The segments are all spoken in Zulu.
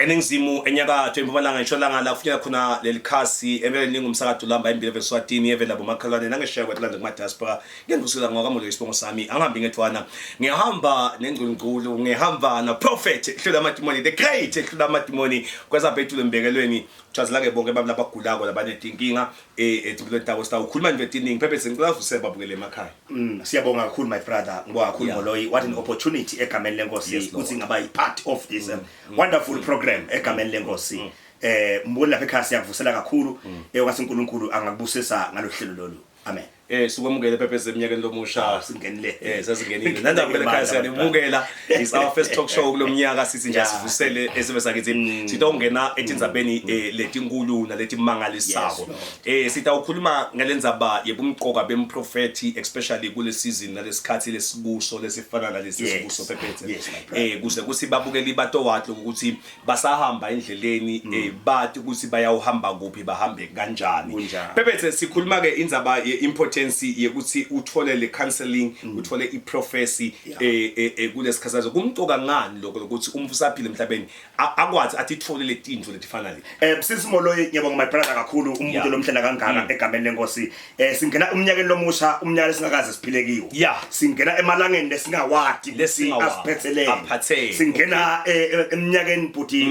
eningizimu enyakatho empumalanga ngisholanga la kufinyela khona lelikhasi emele ningumsakado lamba imbili veswatini evela bomakhalwane nangesheya kwetlanda kuma diaspora ngengusula ngokamulo isibongo sami angihambi ngethwana ngiyahamba nengculunkulu ngihamba na prophet Hlula Matimoni the great Hlula Matimoni kwezabhethu embekelweni Chazila ke bonke abantu labagulako labanedinkinga etimpilweni tabo sta ukhuluma nje tiningi phephe ngicela uvuse babukele emakhaya. Siyabonga kakhulu my brother ngibonga kakhulu Moloyi what an opportunity egameni lenkosi ukuthi ngaba part of this wonderful program egameni lenkosi mboni lapha ekhaya siyavusela kakhulu kwase uNkulunkulu angakubusisa ngalohlelo lolu amen. Sikwamukele phephe eminyakeni lomusha singenile sesingenile nanda vele ekhaya siyanimukela is our first talk show kulomnyaka sithi nje sivusele esibe sakithi sithi ongena ethinzabeni letinkulu naletimangalisako sithi awukhuluma ngalenzaba yebumqoka bemprofeti especially kule season nalesikhathi lesikuso lesifana nalesi sikuso phephethe kuze kusibabukeli bato wathi ukuthi basahamba endleleni bathi ukuthi bayawuhamba kuphi bahambe kanjani phephethe sikhuluma ke indzaba ye-importance yekuthi uthole le counseling uthole iProphecy kulesikhazazo kumcoka ngani lokho ukuthi umvusaphile emhlabeni akwazi athi ithole letindlu letifana le sisi Moloyi ngiyabonga my brother kakhulu umuntu lomhlela kangaka egameni lenkosi singena umnyakeni lomusha umnyaka lesingakaze siphile kiwo singena emalangeni lesingawadi lesingasiphetheleyo singena eminyakeni buti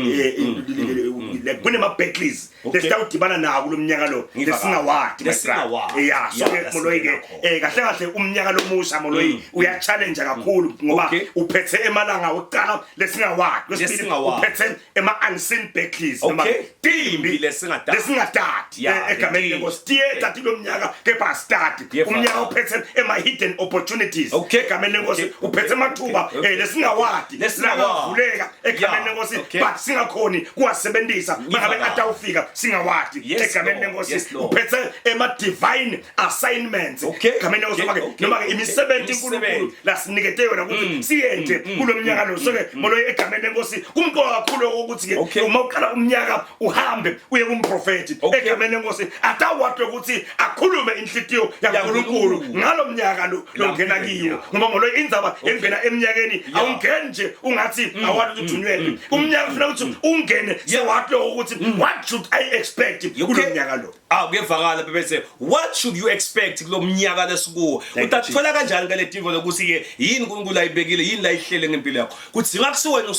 kunema battles lesitawudibana nawo kulomnyaka lo lesingawadi so Moloyi ke kahle kahle umnyaka lomusha Moloyi uya challenge kakhulu ngoba uphethe emalanga oqala lesingawadi kwesibili uphethe ema unseen battles noma timbi lesingatati egameni lenkosi theater lomnyaka kepha start umnyaka uphethe ema hidden opportunities egameni lenkosi uphethe amathuba lesingawadi lesingavuleka egameni lenkosi but singakhoni kuwasebenzisa mangabe atawufika singawadi egameni lenkosi uphethe ema divine assignments egameni lenkosi noma ke imisebenzi uNkulunkulu lasinikete yona ukuthi siyenze kulomnyaka lo so ke Moloyi egameni lenkosi kumqoka kakhulu ukuthi ke uma uqala umnyaka uhambe uye kumprofeti egameni lenkosi atawatwe ukuthi akhulume inhlitiyo yaNkulunkulu ngalomnyaka lo longena kiyo ngoba Moloyi indzaba engena eminyakeni awungeni nje ungathi awathi uthunyelwe umnyaka ufuna ukuthi ungene sewathi ukuthi what should I expect kulomnyaka lo kuyevakala bese what should you expect kulomnyaka lesikuwo utathola kanjani ngale divo lokuthi ke yini uNkulunkulu ayibekile yini la ihlele ngempilo yakho kuthi ngakusuwena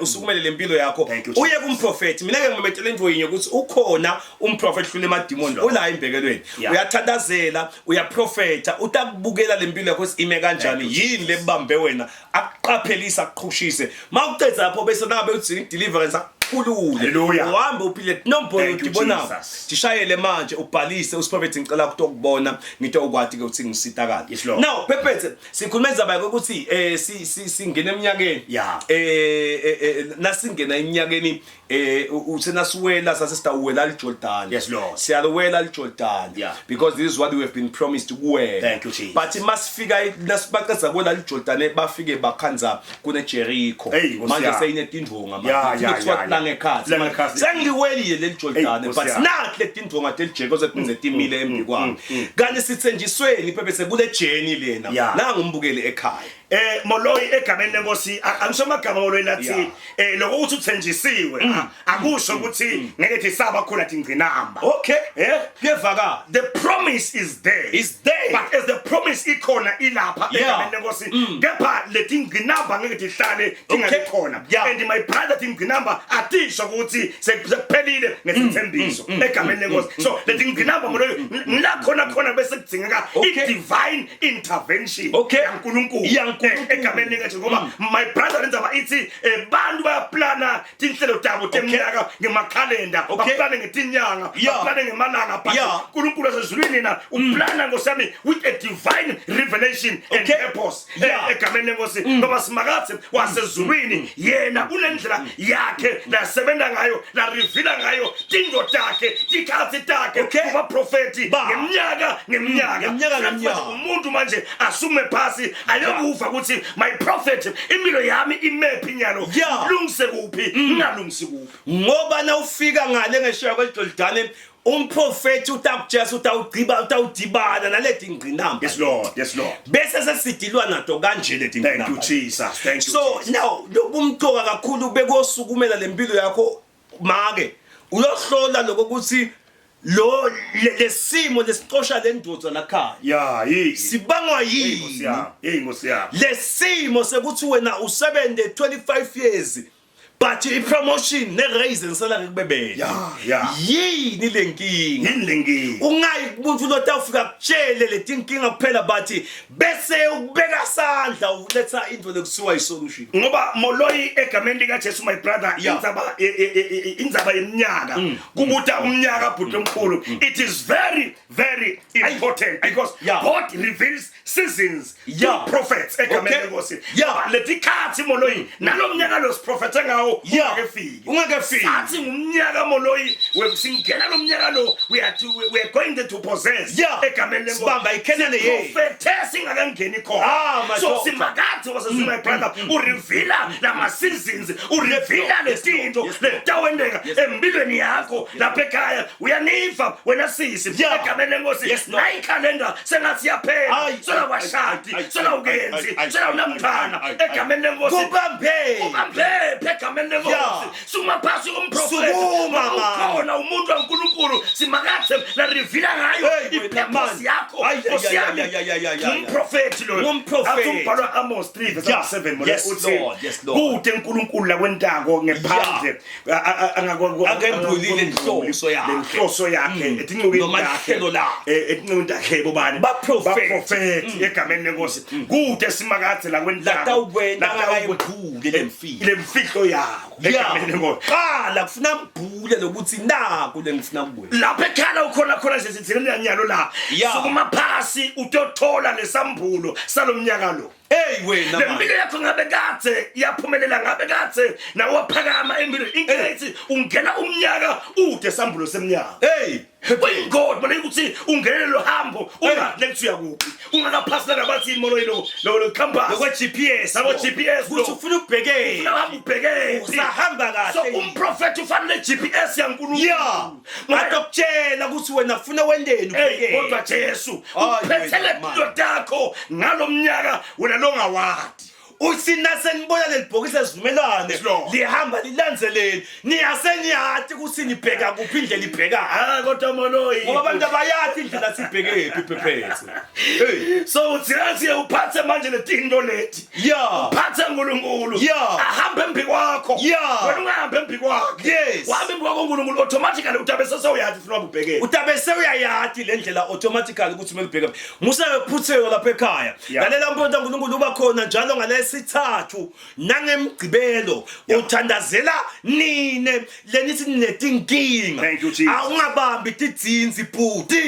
usukumele lempilo yakho uye kumprofeti mina ke ngimetele indvoyinye ukuthi ukhona umprofeti Hlule Matimoni ula imbekelweni uyathandazela uyaprofeta utakubukela lempilo yakho ime kanjani yini lebambe wena akuqaphelisa akuqhushise mawucedza lapho bese nabe uthi deliverance khulule uhambe uphile nombolo udibona dishayele manje ubhalise usiprophet ngicela ukutokubona ngito ukwathi ke uthi ngisitakazi now phephethe sikhulumeza baye ukuthi singena eminyakeni nasingena eminyakeni uthena siwela sasesitawela iJordan siyalwela iJordan because this is what we have been promised to wear but masifika nasibaqeza kwela iJordan bafike bakhanza kune Jericho manje seyinetindvunga manje ngekhathi sengiwelile leJordan but nathi letindvunga teJericho sekunze timile embikwami kanti sithenjisweni phephethe kule journey lena nanga umbukele ekhaya Moloyi egameni lenkosi angisomagama Moloyi lathi lokho uthi uthenjisiwe akusho ukuthi ngeke thisaba khona tingcinamba kuyevakala the promise is there but as the promise ikhona ilapha egameni lenkosi kepha letingcinamba ngeke tihlale tingakhona and my brother tingcinamba atisho ukuthi sekuphelile ngesithembiso egameni lenkosi so letingcinamba Moloyi khona bese kudzingeka i-divine intervention yaNkulunkulu egameni lenkosi ngoba my brother lenzaba ithi bantu bayaplana tinhlelo tabo temnyaka ngemakhalenda baplana ngetinyanga baplana ngemalanga but uNkulunkulu wasezulwini na uplana ngosami with a divine revelation and purpose egameni lenkosi ngoba simakathi wasezulwini yena unendlela yakhe la sebenza ngayo la reveala ngayo tingo takhe tikhathi takhe kuba prophet ngeminyaka umuntu manje asume phasi ayokufa ukuthi my prophet impilo yami imephi nyalo lungise kuphi ngalungisi kuphi ngoba na ufika ngale ngesheya kweJordan umprofeti utakujesa utawudibana naleti ingqinamba. Yes Lord, yes Lord. Bese sesidilwa nato kanje leti ingqinamba. Thank you Jesus, thank you. So now ubumqoka kakhulu bekosukumela lempilo yakho make uyohlola lokuthi lo lesimo lesixosha lendoda lakhaya. Yeah, sibangwa yini? Nkosi yami. Lesimo sekuthi wena usebende 25 years but i-promotion ne-raise salary kubebele. Yini lenkinga? Ungayi kumuntu lotawufika kutshele leti inkinga kuphela but bese ubeka sandla uletha into lekusiwa i-solution. Ngoba Moloyi egameni likaJesu my brother indzaba yeminyaka kubuta umnyaka bhuti omkhulu. It is very very important because God reveals seasons to prophets egameni lenkosi. Leti khathi Moloyi nalomnyaka los prophets ngawo ungakafiki. Sathi ngumnyaka Moloyi wesingena lomnyaka lo we are going to possess egameni lenkosi. Sibamba iKenani ye. Prophetess ingakangeni khona. So simakathi my brother urevila lama seasons urevila lezinto letawendeka empilweni yakho lapha ekhaya uyaniva wena sisi egameni lenkosi. Nayi calendar sengathi yaphela sola washadi sola ukenzi sola unamthana egameni lenkosi. Ubambe egameni lenkosi suma phasi komprofeti ukhona umuntu kaNkulunkulu simakathi la revila ngayo ipurpose yakho. Umprofeti lo athubhalwa Amos 3:7 uthi kude uNkulunkulu la kwentako ngephandle angembulile inhloso yakhe etincukwini yakhe etincukwini yakhe bobani baprofeti egameni lenkosi. Kude simakathi la kwentako lemfihlo yakho egameni lenkosi. Qala kufuna mbhule lokuthi naku lengifuna kuwe lapha ekhala ukhona nje sithilene nyalo la sukuma phasi utothola lesambulo salomnyaka lo. Wena lempilo yakho ngabe kade iyaphumelela ngabe kade nawe waphakama empilweni inkethi ungena umnyaka ude sambulo semnyaka. When God manje ukuthi ungenele lo hambo ungalethe uyakuphi ungakaphasela nabathi Moloyi lo campus lo GPS ukuthi ufuna ukubhekela ufuna ubhekela usahamba kahle. So umprofeti ufanele GPS yaNkulunkulu ngadokutshela ukuthi wena ufuna wendeni ubhekela kodwa Jesu uphethele impilo yakho ngalomnyaka wena longawadi. Usina senibona lelibhokisi lesivumelwane lihamba lilandzeleni niyasenyathi ukuthi nibheka kuphi indlela ibheka. Kodwa Moloyi ngoba abantu abayathi indlela sibheke iphephethe. So uthi uphathe manje letinto leti uphathe uNkulunkulu ahambe emphi kwakho wena ungahambe emphi kwakho. Wahambe emphi kwakho uNkulunkulu automatically utabe sewuyathi ufuna ubhekela utabe sewuyayathi le ndlela automatically ukuthi kumele ubheke. Musa ephutheko lapha ekhaya ngalela mponto uNkulunkulu uba khona njalo ngale sithathu nangemgcibelo uthandazela nine lenithi netinkinga awungabambi tidzinzi bhuti.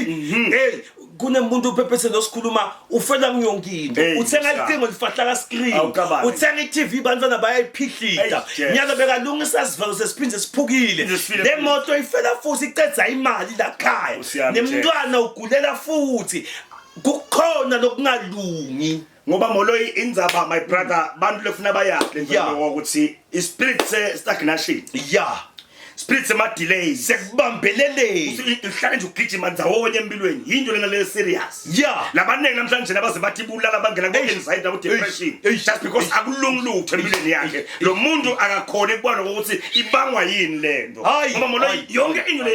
Kunemuntu uphephethe losikhuluma ufela kuyonkinto uthenga icingo lifahla ka screen uthenga iTV bantwana bayayiphihlita nyalo bekalungisa sivalo sesiphinde siphukile le moto ifela futhi icedza imali la khaya nemntwana ugulela futhi kukhona lokungalungi. Ngoba Moloyi indzaba my brother bantu lefuna bayahle nje ukuthi ispirit stagnation spirit sema delays sekubambeleleni uhlale nje ugijima ndawonye empilweni into lena le serious labanenge namhlanje nabaze bathi bulala bangena ku anxiety nabo depression just because akulungilutho empilweni yakhe lo muntu akakhona ekubona ukuthi ibangwa yini lento. Ngoba Moloyi yonke into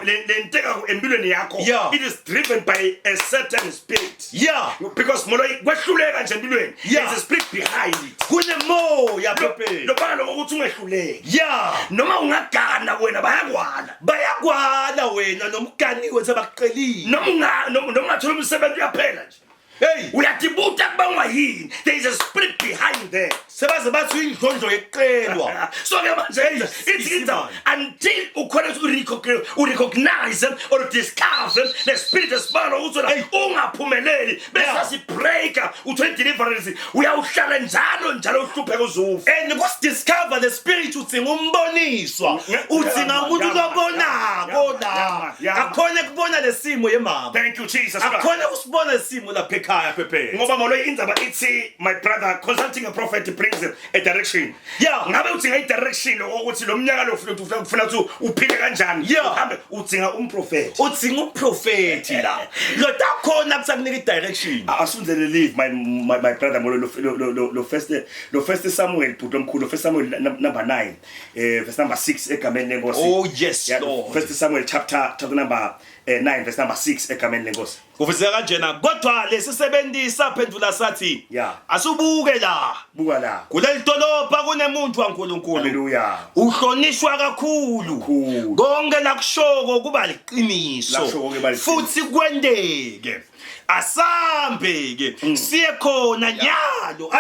lenteka empilweni yakho it is driven by a certain spirit because Moloyi kwehluleka nje empilweni there's a spirit behind it. Kunemoya phephe lo banga ukuthi ungehluleki noma ungagana wena bayagwala wena nomganiwe sebakuqelile noma ungathola umsebenzi uyaphela nje. Uyatibuta kubangwa yini? There is a spirit behind there. Sebaze bathi indlondlo yeqelwa. So ke manje it's until ukhona recognize or discover the spirit esibalo ukuthi ungaphumeleli bese sibreaker uthola deliverance uyawuhlala njalo uhlupheka uzufa. And because discover the spirit udzinga umboniswa udzinga umuntu lobonako la akhona kubona lesimo yemama. Thank you Jesus. Akhona usibona lesimo lapha ekhaya phephethu. Ngoba moloyi indzaba ithi my brother consulting a prophet brings a direction. Yeah. Ngabe udinga I direction ukuthi lo mnyaka lo ufuna ukuthi uphile kanjani. Uhambe udinga umprofeti. Udinga umprofeti la. Lo takhona kusakunika I direction. Asunzele leave my brother molo lo first Samuel bhuti omkhulu first Samuel number 9 verse number 6 egameni lenkosi. Oh yes Lord. First Samuel chapter number 9 verse number 6 egameni lenkosi. Kufika kanjena kodwa lesisebenzisa phendula sathi asubuke la. Buka la. Kuleli dolobha kunemuntu waNkulunkulu. Hallelujah. Uhlonishwa kakhulu. Konke lakushoko kuba liqiniso. Futhi kwendeke. Asambe ke siye khona nyalo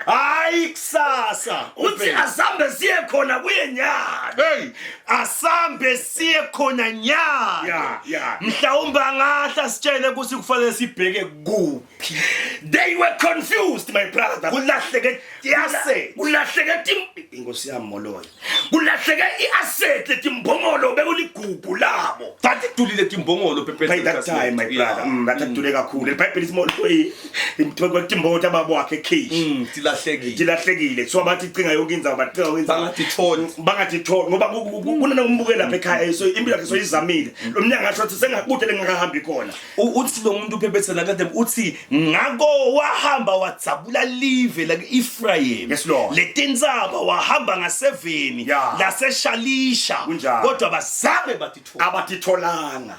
ay kusasa uthi asambe siye khona kuye nyalo asambe siye khona nyalo mhlawumbe ngahla sitshele ukuthi kufanele sibheke kuphi. They were confused my brother. Kulahleke inkosi yami moloyo kulahleke iasset letimbongolo bekuligugu labo thathi dulile timbongolo by that time my brother bathatule kakhulu iBhayibheli simoloyi imthoko timbota babo wakhe khishi tilahlekile so bathi cinga yonke indzawo bacinga bangathithoni ngoba kunana umbukela lapha ekhaya so impilo yakhe soyizamile lo mnyanga ngasho ukuthi sengakude lengahambi khona uthi lo muntu uphebethela kade uthi ngako wahamba wadzabula live like Ephraim letindzaba wahamba nga7 laseshalisha kodwa bazabe abatitholanga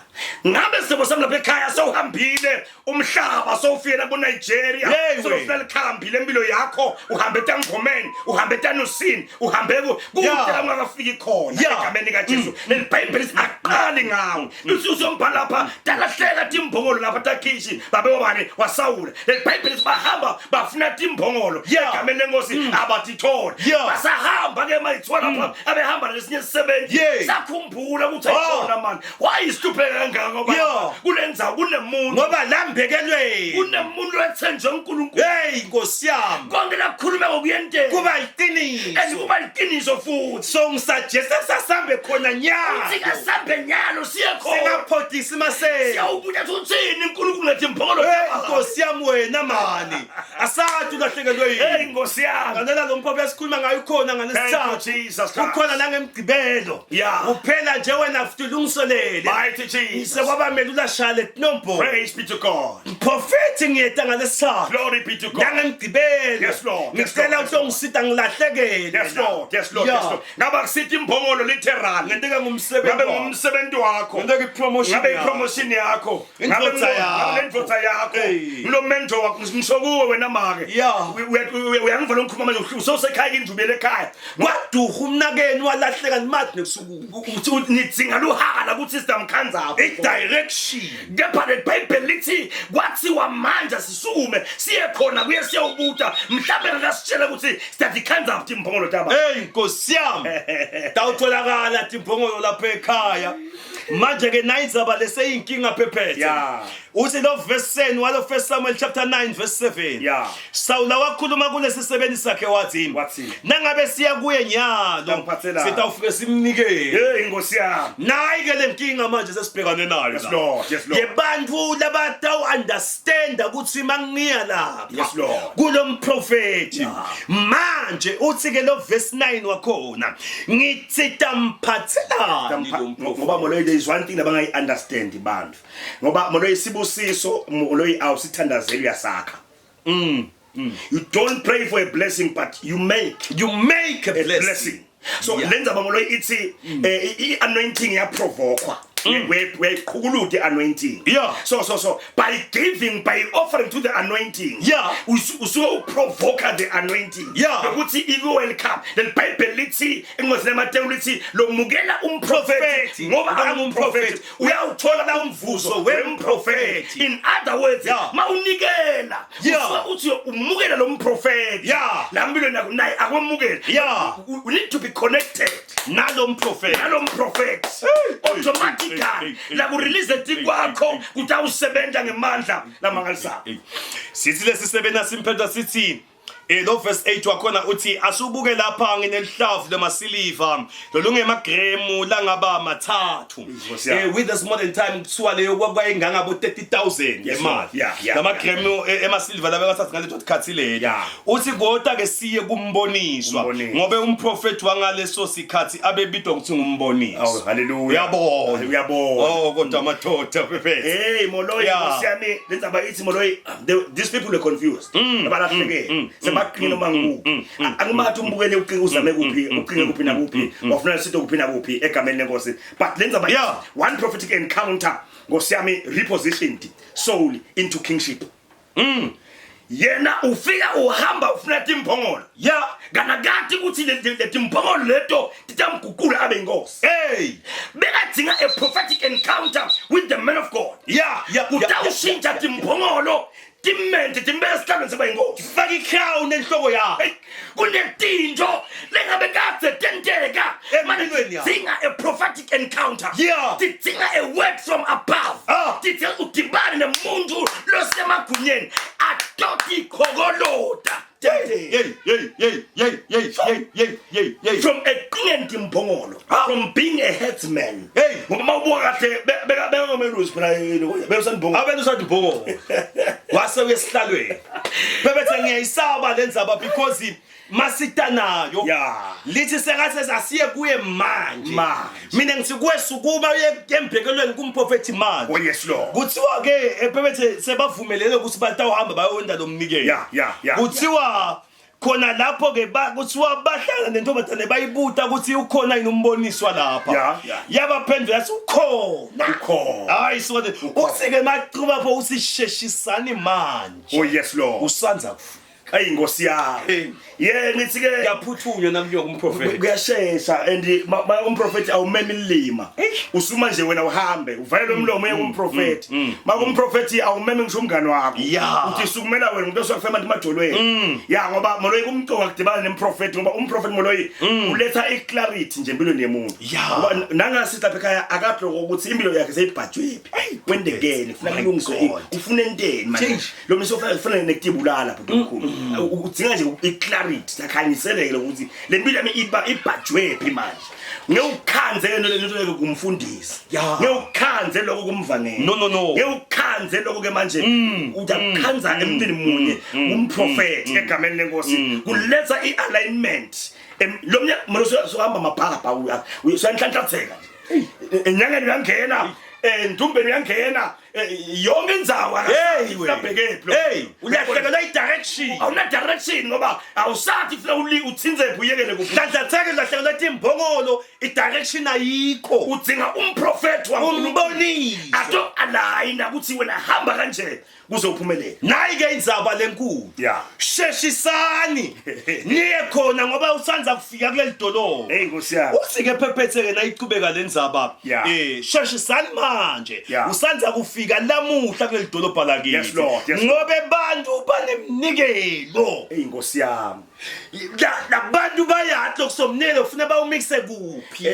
ngabe sebo sami lapha ekhaya sowuhambile umhlaba sowufika kuNigeria sowufika likhambile impilo yakho uhambe eTangomeni uhambe eTanusini uhambe kude ungakafiki khona egameni kaJesu leBhayibheli aqali ngawo usuzombhala lapha takahleka timbongolo lapha takhishi babewabani wasawula leBhayibheli bahamba bafuna timbongolo egameni lenkosi abatithola basahamba ke mayithola lapha abehamba lesinye isisebenzi sakhumbula ukuthi ayithola man why isithupheka kangaka ngoba kulenza kunemuntu ngoba lambekelwe kunemuntu ethenjwe uNkulunkulu inkosi yami konke lakhuluma ngokuyente kuba iqiniso kuba iqiniso futhi so ngisajesa sasambe khona nyalo sikasambe nyalo siye khona singaphodisi masela siyawubuya uthini uNkulunkulu lethi imphokolo inkosi yami wena mani asathi ulahlekelwe yini inkosi yami ngandela lo mphoko esikhuluma ngayo khona ngalesithathu ukhona la ngemgcibelo uphela nje wena futhi ulungiselele mighty Jesus sekwabamela ulashale nombo praise be to God prophet ngiyeta ngalesithathu glory be to God ngemgcibelo yes Lord ngicela ukuthi ngisita ngilahlekele yes Lord ngaba kusithi imbongolo literal ngenteka ngumsebenzi ngabe ngumsebenzi wakho ngenteka ipromotion ngabe ipromotion yakho ngabe indvodza yakho lo mentor wakho ngimsokuwe wena make uyangivula ukukhuluma manje so sekhaya indubele ekhaya kwaduha umnakeni walahleka nimathi nebusuku nidzinga luhala ku system khanza direction kepha leBhayibheli lithi kwathiwa manje sisukume siye khona kuye siyawubuta mhlawumbe ngasitshela ukuthi sithi khanza futhi imbongolo taba inkosi yami tawutholakala timbongolo lapha ekhaya manje ke nayizaba leseyinkinga phephethe uthi lo verse 10 walo First Samuel chapter 9 verse 7 Sawula wakhuluma kulesisebenzi sakhe wathi nangabe siya kuye nyalo sitawufike simnikele inkosi yami nayi ke lenkinga manje sesibhekane nayo yes Lord yebantu labatawu understand ukuthi mangiya lapha yes Lord kulomprofeti manje uthi ke lo verse 9 wakhona ngithi tamphathelani ngoba moloyi there is one thing abangayi understand bantu ngoba moloyi sibusiso moloyi awusithandazeli uyasakha you don't pray for a blessing but you make a blessing so lenza bamoloyi ithi anointing ya provokwa we qhukulude anointing so by giving by offering to the anointing usuke provoke the anointing ukuthi iku welcome then Bible lithi engozini Mateyu lithi lomukela umprofeti ngoba angumprofeti uyawuthola la umvuzo wemprofeti in other words mawunikela uthi umukela lo mprofeti lambilo naye akwemukela you need to be connected nalo mprofeti automatically la ku release tikwakho kutawusebenza ngemandla lamangalisayo sithi lesisebenza simphetha sithi lo verse 8 wakhona uthi asubuke lapha ngenelihlavu lemasiliva lolungemagremu langaba mathathu with this modern time kuthiwa leyo kwayingangabo 30,000 yemali lamagremu emasilva laba bathathu ngaleto sikhathi leli uthi kodwa ke siye kumboniswa ngobe umprofeti wangaleso sikhathi abebidwa ukuthi ngumboniswa haleluya uyabona kodwa amadoda phephethe hey moloyi siyami lenza bayithi moloyi these people are confused abalahleke sebaqinile manguphi akumathi umbukele uqinile uzame kuphi uqinile kuphi na kuphi wafuna sithi kuphi na kuphi egameni lenkosi but lenza bayithi one prophetic encounter ngosiyami repositioned soul into kingship yena ufika uhamba ufuna timphongolo kanakati ukuthi le timphongolo leto titamgugula abe inkosi bekadinga a prophetic encounter with the man of God utawushintsha timphongolo timente timbeka sihlalo seba inkosi faka ikrown enhloko yakho kunetinto lengabe kade tenteka manje dinga a prophetic encounter tidinga a word from above tidinga udibane nomuntu losemagunyeni atoti khokoloda from a clean timphongolo from being a headsman ngoba ubuka kahle beka ngomelusi phela besanibhongo abendusandibhongo wase uyesihlalweni bebethe ngiyayisaba lenzaba because masitanayo lithi sengathi sasiye kuye manje mina ngithi kwesukuma uyembhekelweni kumprofeti manje oh yes lord kuthiwa ke bebethe sebavumelele ukuthi batawuhamba bayonda lomnikelo kuthiwa khona lapho ke kuthiwa bahlala nentombazane bayibuta ukuthi ukhona yini umboniswa lapha yabaphendula yathi ukhona hayi so usike maqhuba pho usisheshisani manje oh yes lord usanza hayi inkosi yakhe ngithi ke yaphuthunywa namnyo kumprofeti kuyashesha and umprofeti awumeme ilima usuma nje wena uhambe uvayele umlomo yekumprofeti makumprofeti awumeme ngisho umngani wakho uthi sukumela wena umuntu osakufema emadolweni ngoba moloyi kumqoka kudibana nemprofeti ngoba umprofeti moloyi uletha iclarity nje empilweni yemuntu ngoba nangasithi lapha ekhaya akahloko ukuthi impilo yakhe seyibhajwephi when the game ufuna kulungiswe ufuna enteni manje lo misofana ufuna nekutibulala lapho kukhulu udinga nje iclarity sakhanyiseleke ukuthi le mpilo yami ibhajwephi manje ngewukhanze lento kumfundisi ngewukhanze lokho kumvangeli ngewukhanze lokho ke manje uyakhanza emntwini munye umprofeti egameni lenkosi kuletha ialignment lo mnya manje sohamba maphaka uyanhlanhlatheka enyangeni uyangena ntumbeni uyangena yonke indzawo hey uyahlekela i-direction awuna direction ngoba awusathi ufuna uthinzephi uyekele kuhlanhlatheke lahlekela timphongolo i-direction ayikho udzinga umprofeti umbonisi ato alayina ukuthi wena hamba kanje kuze uphumelele nayi ke indzaba lenkulu sheshisani niye khona ngoba usanza kufika kuleli dolobha hey nkosi yami usike phephetheke nayiqhubeka lenzaba sheshisani manje usanza kufika lamuhla kuleli dolobha lakini ngobe bantu banemnikelo hey nkosi yami labantu bayatlo kusomnelo ufuna bawumixe kuphi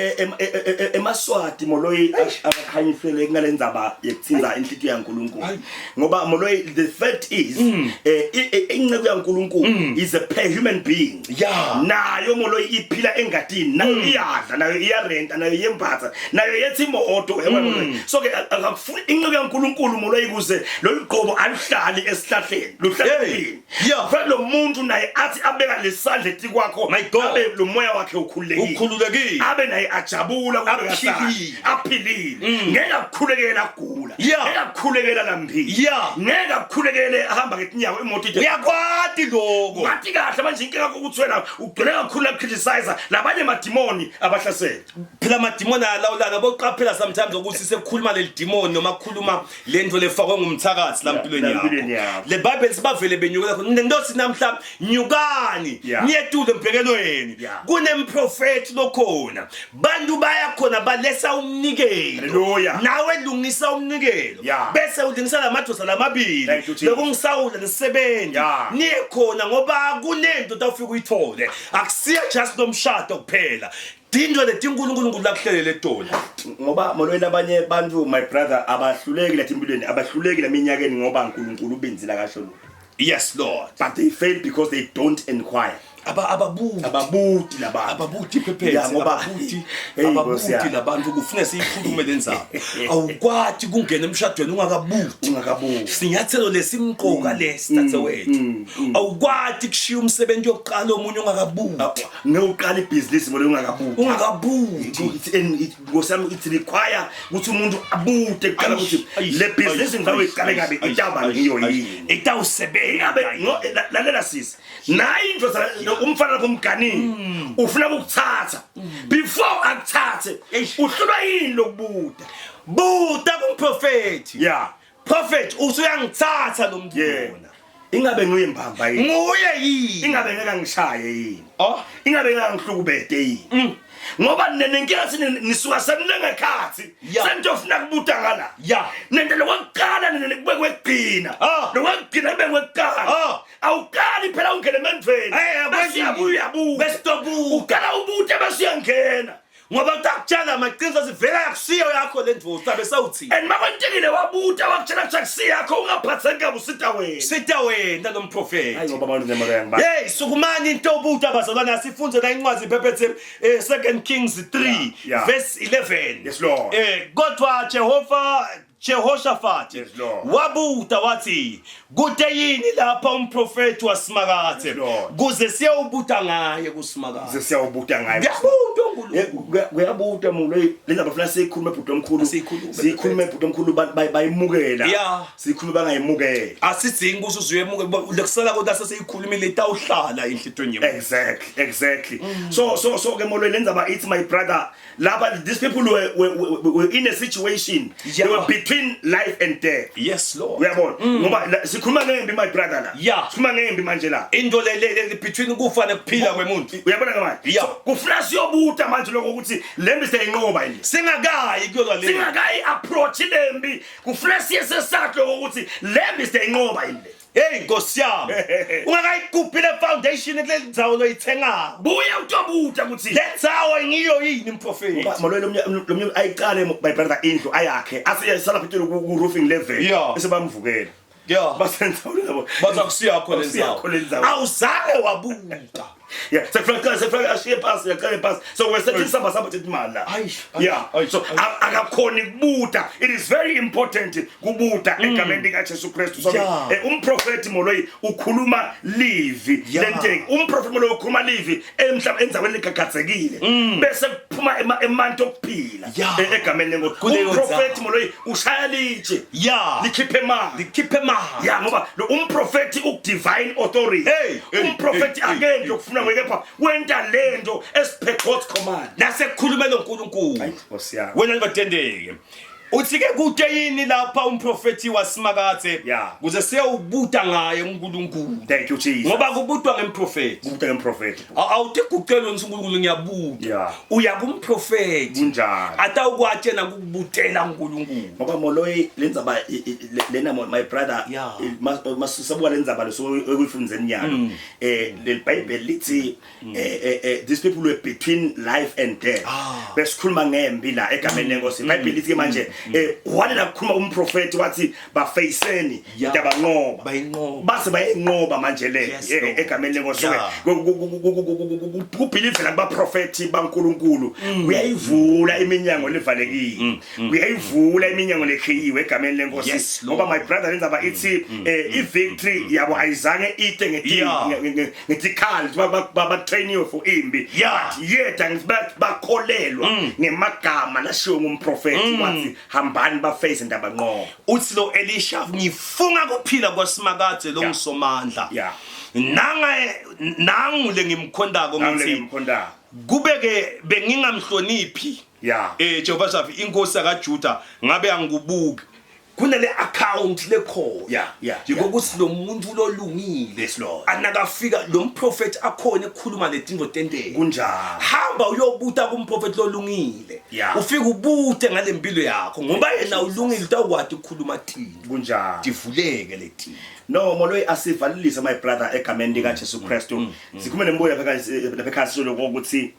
emaswati moloyi akakhanyisele kunalenzaba yekuthinza inhlitiyo yaNkulunkulu ngoba moloyi the fact is inceku yaNkulunkulu is a human being nayo moloyi iphila engadini nayo iyadla nayo iyarenta nayo yemphatha nayo yethi imoto so ke akufuni inceku yaNkulunkulu moloyi kuze loluqobo alihlali esihlahleni luhlahleni fa lo muntu naye athi abeka lesandla ethi kwakho abe lo moya wakhe ukhululekile abe naye ajabula kubeka aphilile ngeke akukhulekela agula ngeke akukhulekela lamphili ngeke akukhulekele ahamba ngetinyawo imoto ithi uyakwati lokho wathi kahle manje inkinga yakho ukuthi wena ugcwele kakhulu criticize labanye madimoni abahlasela phela amadimoni ayalawulana boqaphela sometimes ukuthi sekukhuluma leli demon noma kukhuluma lento lefakwe ngumthakathi lampilweni yakho le bible sibavele benyukela khona ndosi namhla nyukani niyetule mbhekelweni kunemprofeti lokhona bantu baya khona balesa umnikelo nawe lungisa umnikelo bese ulungisa lamadosa lamabili lokungisawula lesebenzi niye khona ngoba kunento tawufika uyithole akusiya just nomshado kuphela Dindo le tinkulunkulu lakuhlelele tona ngoba molweni abanye bantu my brother abahluleki lathi empilweni abahluleki leminyakeni ngoba uNkulunkulu ubenzile kasho lo Yes, Lord. But they fail because they don't inquire. Ababuti phephethe ababuti labantu kufuna siyikhulume lenzaba awukwathi kungena emshadweni ungakabuti sinyathelo lesimqoka lesi wethu awukwathi kushiya umsebenzi yokuqala omunye ungakabuti ngeuqala ibhizinisi manje ungakabuti it require ukuthi umuntu abute kuqala ukuthi le business ngawe iqale ngabe itaba ngiyo yini itawusebenza lalela sisi nayi into umfana kumganini ufuna ukuthatha before akuthathe uhlulwa yini lokubuta buta kumprofeti yeah prophet usuyangithatha lo muntu wona ingabe nguyimbamba yini nguye yini ingabe ngeke ngishaye yini ingabe ngeke ngihlukubede yini ngoba nenenkinga sini nisuka senengekhathi sentofuna kubuta ngala nento lokuqala nekwekugcina lokwegcina bekwekugcina awuqali phela ungene emendweni basiyabuya bestopu uqala ubute basiyangena ngoba utakutshala amaqiniso sivela yakusiyo yakho lendvu sabe sawuthi and makontikile wabuta wakutshela kusiyo yakho ungaphatheki kabe sita wena lo mprofeti hayi ngoba abantu nemali yangiba hey sukumani into ubuta bazalwana sifunze la incwazi iphephethe 2 Kings 3 verse 11 yes Lord kodwa Jehoshaphat wabuta wathi kude yini lapha umprofeti wasimakathe kuze siyawubuta ngaye kusimakathe kuyabuta mulo lenza bafuna sikhulume ebhuti omkhulu sikhulume ebhuti omkhulu bayimukela sikhulume bangayimukela asidingi ukuthi uzuyemuke lekusala kodwa sesiyikhulumile itawuhlala enhlitweni yethu exactly so ke mulo lenza ba it's my brother laba these people were in a situation they were between life and death. Yes, Lord. Uyabona ngoba sikhuluma ngembi my brother la sikhuluma ngembi manje la into le between ukufa nokuphila kwemuntu uyabona manje kufuna siyobuta manje lokho ukuthi lembi seyinqoba yini singakayi kuyo le singakayi approach lembi kufuna siyesesakho ukuthi lembi seyinqoba yini hey Nkosi yami ungakayikuphile foundation kule ndzawo loyithenga buya utobuta ukuthi le ndzawo ngiyo yini umprofeti molo lo ayiqale my brother indlu ayakhe asiyasala phithela ku roofing level bese bamvukela basenza labo bazakusiya khona lendzawo awuzange wabuta sefraka ashiye pasi yaqale pasi so wesethi samba thithi mala so akakhoni kubuta it is very important kubuta egameni lika Jesu Kristu so umprofeti moloyi ukhuluma livi lenteke umprofeti moloyi ukhuluma livi emhlaba enzaweni ligagaxekile bese kuphuma emanto okuphila egameni lenkosi umprofeti moloyi ushaya litshe likhiphe ma ngoba lo umprofeti ukudivine authority umprofeti again lokufuna ngekepha wenta lento esiphe God's command nasekukhulumela uNkulunkulu wena libatendeke uthi ke kude yini lapha umprofeti wasimakathe kuze siyawubuta ngaye uNkulunkulu thank you Jesus ngoba kubutwa ngemprofeti awuthi kucela uNkulunkulu ngiyabuta uya kumprofeti kunjani atawukwatshena ukubutela uNkulunkulu ngoba moloyi lenza ba lena my brother masisabuka lenza ba so ekuyifundzeni yalo le Bible lithi these people were between life and death besikhuluma ngembi la egameni lenkosi iBhayibheli lithi manje wanela kukhuluma umprofeti wathi bafaceni yabanqoba base bayinqoba manje le egameni lenkosi kubelieve la baprofeti baNkulunkulu uyayivula iminyango levalekile uyayivula iminyango lekhiyiwe egameni lenkosi ngoba my brother lenza ba ithi i-victory yabo ayizange ite ngetikhali baba train you for imbi yet bakholelwa ngemagama lashiwo ngumprofeti wathi hambani baface indaba nqoba uthi lo Elisha ngifunga kuphila kwaSimakathe lo ngisomandla nangu lengimkhondako ngithi kubeke bengingamhloniphi Jehova Shafi inkosi kaJuda ngabe angikubuki kunale account lekhoya ngokuthi lo muntu lolungile anakafika lo mprofeti akhona ekukhuluma letinto tendeke kunjani hamba uyobuta kumprofeti lolungile ufika ubute ngalempilo yakho ngoba yena ulungile utawukwati ukukhuluma thini kunjani divuleke lethi no moloyi asivalilise my brother egameni lika Jesu Kristu sikhuluma nembuyo lapha ekhasi lokuthi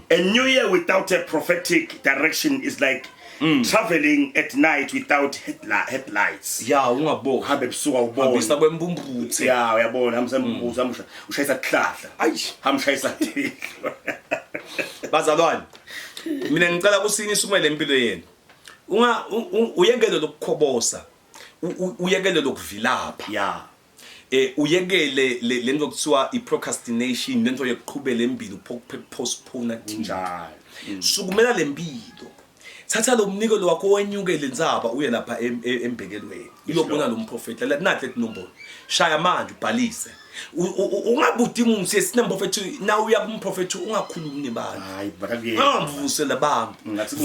a new year without a prophetic direction is like traveling at night without headlights. Yeah, ungabo. Hambe ebusuku awubona. Hambisa kwembumbuthe. Yeah, uyabona hamsa embumbuthe ushayisa kuhlahla. Ayish, Hamshayisa thihlo. bazalwane. Mina ngicela kusinisa uma lempilo yenu. Uyekele lokukhobosa. Uyekele lokuvilapha. Yeah. Uyekele lento kuthiwa iprocrastination, lento yokuqhubela empilo postpone njalo. Sukumela lempilo. Thatha lo mnikelo wakho wenyukele nzaba uye lapha embekelweni. Uyobona lo mprofeti la nathi ekunombono. Shaya manje ubhalise. Ungabudi umse sinemprofeti na uya kumprofeti ungakhulumi nebani. Hayi bakakuye. Angavuse labantu.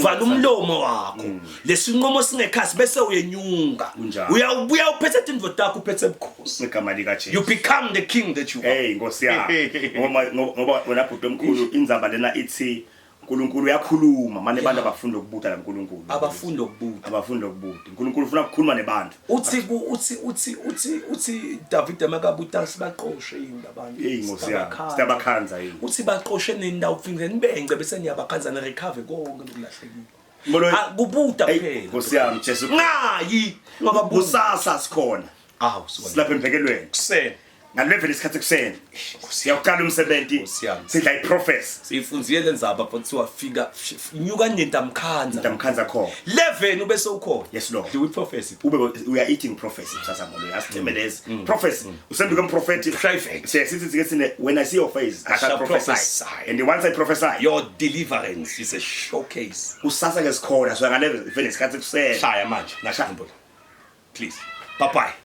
Vala umlomo wakho. Lesinqomo singekhasi bese uyenyunga. Uyabuya uphethe indvo yakho uphethe ebukhosi. Igama lika Jesu. You become the king that you are. Hey Nkosi yami. Ngoba wena bhuti omkhulu indzaba lena ithi uNkulunkulu uyakhuluma manje abantu abafunda ukubuta laNkulunkulu. Abafunda ukubuta. Abafunda ukubuta. uNkulunkulu ufuna ukukhuluma nebantu. Uthi David amakabuta sibaqoshe abantu. Hey Nkosi yami. Siyabakhanza yini. Uthi baqoshe nendawo ufike nibenge bese niyabakhanza ne recover konke lokulahlekile. Kubuta kuphela. Nkosi yami Jesu. Ngayi ngoba busasa sikhona. Awu silapha emphekelweni. Kuseni. Ngalevele isikhathi kuseni. Siyaqala umsebenzi. Sidla iprofess. Siyifunzile lenzaba futhi wafika inyuka nentamkhanza. Intamkhanza khona. 11 ubese ukhona. Yes Lord. Do we prophecy? We are eating prophecy sasa ngolo. Asitemeleze. Prophecy. Usembuka umprofeti. Sithi when I see your face I shall prophesy. And once I prophesy your deliverance is a showcase. Usasa ke sikhona so ngalevele isikhathi kuseni. Shaya manje. Please. Bye bye.